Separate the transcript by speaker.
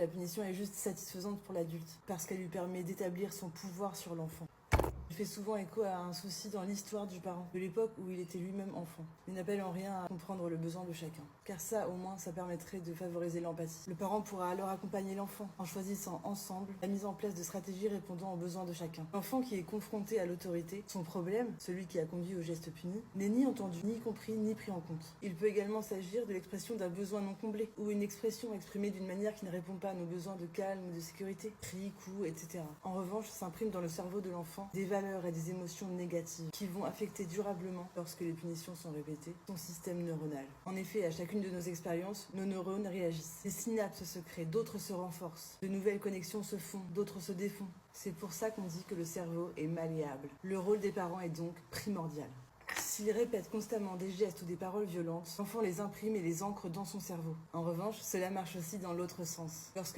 Speaker 1: La punition est juste satisfaisante pour l'adulte, parce qu'elle lui permet d'établir son pouvoir sur l'enfant. Il fait souvent écho à un souci dans l'histoire du parent, de l'époque où il était lui-même enfant. Il n'appelle en rien à comprendre le besoin de chacun. Car ça, au moins, ça permettrait de favoriser l'empathie. Le parent pourra alors accompagner l'enfant, en choisissant ensemble la mise en place de stratégies répondant aux besoins de chacun. L'enfant qui est confronté à l'autorité, son problème, celui qui a conduit au geste puni, n'est ni entendu, ni compris, ni pris en compte. Il peut également s'agir de l'expression d'un besoin non comblé, ou une expression exprimée d'une manière qui ne répond pas à nos besoins de calme ou de sécurité, cris, coups, etc. En revanche, s'impriment dans le cerveau de l'enfant des valeurs et des émotions négatives qui vont affecter durablement, lorsque les punitions sont répétées, son système neuronal. En effet, à chacune de nos expériences, nos neurones réagissent. Des synapses se créent, d'autres se renforcent. De nouvelles connexions se font, d'autres se défont. C'est pour ça qu'on dit que le cerveau est malléable. Le rôle des parents est donc primordial. S'il répète constamment des gestes ou des paroles violentes, l'enfant les imprime et les ancre dans son cerveau. En revanche, cela marche aussi dans l'autre sens. Lorsque